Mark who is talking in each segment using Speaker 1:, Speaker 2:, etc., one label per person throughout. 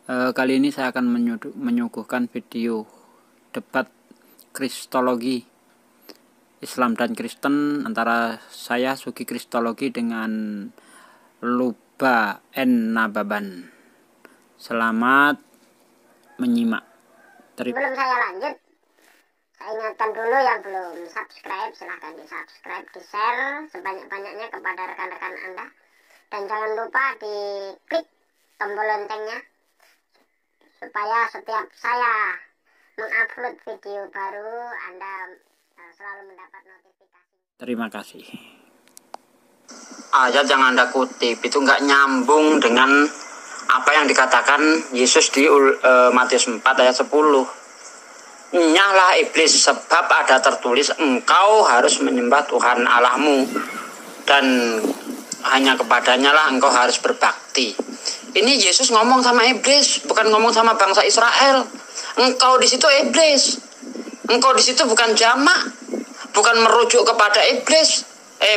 Speaker 1: Kali ini saya akan menyuguhkan video debat kristologi Islam dan Kristen antara saya Sugi Kristologi dengan Luba N. Nababan. Selamat menyimak.
Speaker 2: Sebelum saya lanjut, saya ingatkan dulu yang belum subscribe, silahkan di subscribe, di share sebanyak-banyaknya kepada rekan-rekan Anda, dan jangan lupa di klik tombol loncengnya supaya setiap saya mengupload video baru Anda selalu mendapat notifikasi.
Speaker 1: Terima kasih.
Speaker 3: Ayat yang Anda kutip itu nggak nyambung dengan apa yang dikatakan Yesus di Matius 4 ayat 10. Nyahlah iblis, sebab ada tertulis engkau harus menyembah Tuhan Allahmu dan hanya kepadanya lah engkau harus berbakti. Ini Yesus ngomong sama iblis, bukan ngomong sama bangsa Israel. Engkau di situ iblis, engkau di situ bukan jamak, bukan merujuk kepada iblis,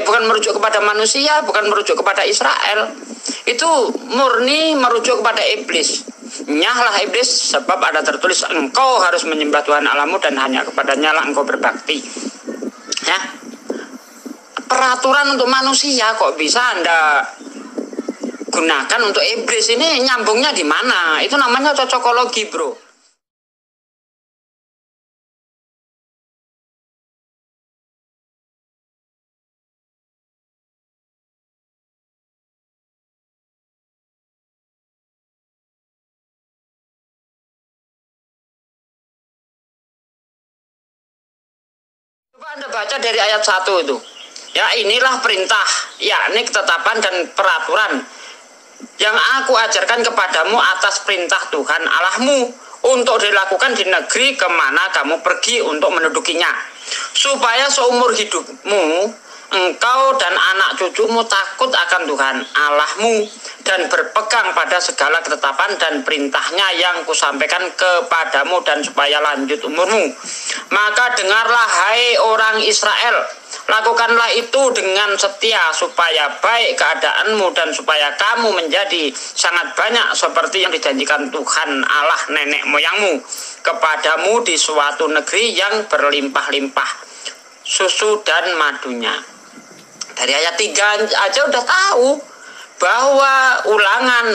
Speaker 3: bukan merujuk kepada manusia, bukan merujuk kepada Israel. Itu murni merujuk kepada iblis. Nyahlah iblis, sebab ada tertulis engkau harus menyembah Tuhan Allahmu dan hanya kepadanya lah engkau berbakti. Ya, peraturan untuk manusia kok bisa Anda gunakan untuk iblis? Ini nyambungnya di mana? Itu namanya cocokologi, bro. Coba Anda baca dari ayat 1 itu. Ya, inilah perintah, yakni ketetapan dan peraturan yang aku ajarkan kepadamu atas perintah Tuhan Allahmu untuk dilakukan di negeri kemana kamu pergi untuk mendudukinya, supaya seumur hidupmu engkau dan anak cucumu takut akan Tuhan Allahmu dan berpegang pada segala ketetapan dan perintahnya yang kusampaikan kepadamu, dan supaya lanjut umurmu. Maka dengarlah hai orang Israel, lakukanlah itu dengan setia, supaya baik keadaanmu dan supaya kamu menjadi sangat banyak seperti yang dijanjikan Tuhan Allah nenek moyangmu kepadamu di suatu negeri yang berlimpah-limpah susu dan madunya. Dari ayat 3 aja udah tahu bahwa Ulangan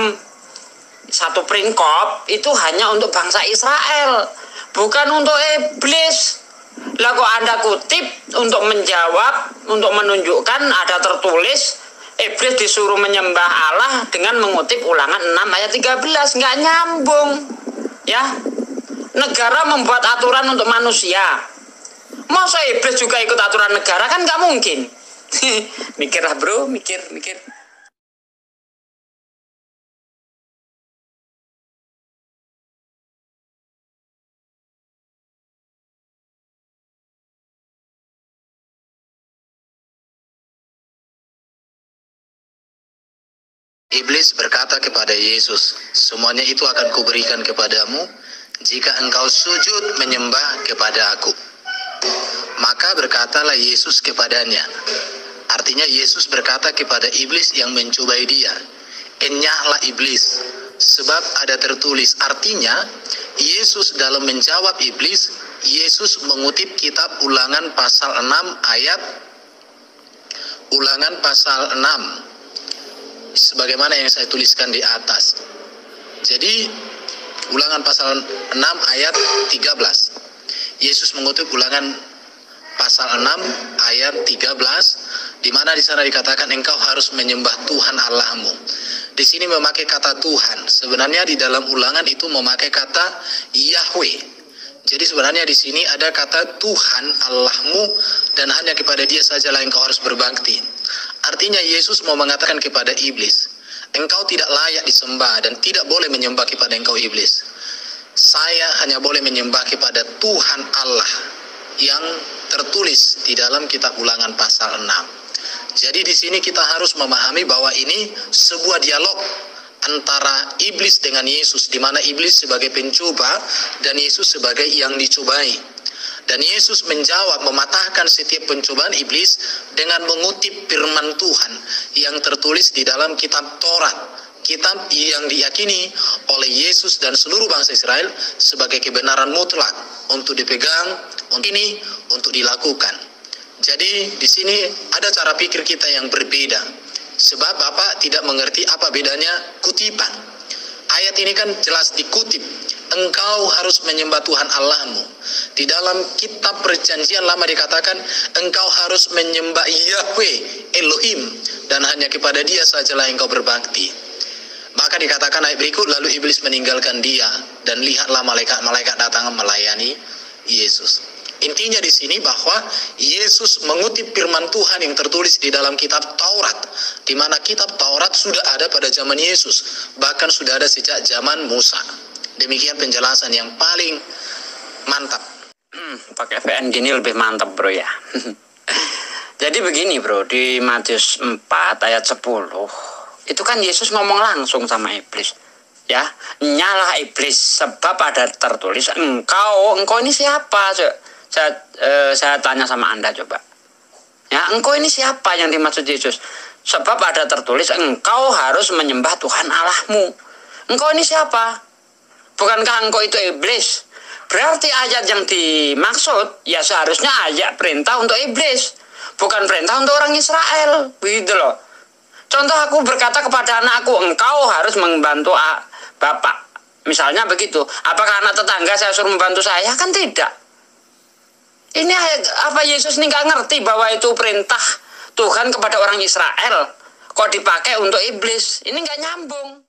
Speaker 3: 6 1 peringkop itu hanya untuk bangsa Israel, bukan untuk iblis. Lah kok Anda kutip untuk menjawab, untuk menunjukkan ada tertulis iblis disuruh menyembah Allah dengan mengutip Ulangan 6 ayat 13. Nggak nyambung. Ya, negara membuat aturan untuk manusia, masa iblis juga ikut aturan negara? Kan nggak mungkin. Mikirlah bro, mikir.
Speaker 4: Iblis berkata kepada Yesus, semuanya itu akan kuberikan kepadamu jika engkau sujud menyembah kepada aku. Maka berkatalah Yesus kepadanya. Artinya Yesus berkata kepada iblis yang mencobai dia, enyahlah iblis, sebab ada tertulis. Artinya Yesus dalam menjawab iblis, Yesus mengutip kitab Ulangan pasal 6 ayat Ulangan pasal 6 sebagaimana yang saya tuliskan di atas. Jadi Ulangan pasal 6 ayat 13. Yesus mengutip Ulangan pasal 6 ayat 13, di mana di sana dikatakan engkau harus menyembah Tuhan Allahmu. Di sini memakai kata Tuhan. Sebenarnya di dalam Ulangan itu memakai kata Yahweh. Jadi sebenarnya di sini ada kata Tuhan Allahmu dan hanya kepada Dia sajalah engkau harus berbakti. Artinya Yesus mau mengatakan kepada iblis, engkau tidak layak disembah dan tidak boleh menyembah kepada engkau iblis. Saya hanya boleh menyembah kepada Tuhan Allah yang tertulis di dalam kitab Ulangan pasal 6. Jadi di sini kita harus memahami bahwa ini sebuah dialog antara iblis dengan Yesus, di mana iblis sebagai pencoba dan Yesus sebagai yang dicobai. Dan Yesus menjawab, mematahkan setiap pencobaan iblis dengan mengutip firman Tuhan yang tertulis di dalam kitab Taurat, kitab yang diyakini oleh Yesus dan seluruh bangsa Israel sebagai kebenaran mutlak untuk dipegang, untuk dilakukan. Jadi di sini ada cara pikir kita yang berbeda. Sebab Bapak tidak mengerti apa bedanya kutipan. Ayat ini kan jelas dikutip. Engkau harus menyembah Tuhan Allahmu. Di dalam kitab perjanjian lama dikatakan engkau harus menyembah Yahweh Elohim, dan hanya kepada dia sajalah engkau berbakti. Maka dikatakan ayat berikut, lalu iblis meninggalkan dia, dan lihatlah malaikat-malaikat datang melayani Yesus. Intinya di sini bahwa Yesus mengutip firman Tuhan yang tertulis di dalam kitab Taurat, di mana kitab Taurat sudah ada pada zaman Yesus, bahkan sudah ada sejak zaman Musa. Demikian penjelasan yang paling mantap.
Speaker 3: Pakai VN gini lebih mantap bro ya. Jadi begini bro, di Matius 4 ayat 10 itu kan Yesus ngomong langsung sama iblis. Ya, nyalah iblis, sebab ada tertulis engkau ini siapa? Saya tanya sama Anda coba. Ya, engkau ini siapa yang dimaksud Yesus? Sebab ada tertulis engkau harus menyembah Tuhan Allahmu. Engkau ini siapa? Bukankah engkau itu iblis? Berarti ayat yang dimaksud ya seharusnya ayat perintah untuk iblis, bukan perintah untuk orang Israel. Begitu loh. Contoh, aku berkata kepada anakku, engkau harus membantu bapak. Misalnya begitu. Apakah anak tetangga saya suruh membantu saya? Kan tidak. Ini apa Yesus ini nggak ngerti bahwa itu perintah Tuhan kepada orang Israel, kok dipakai untuk iblis? Ini nggak nyambung.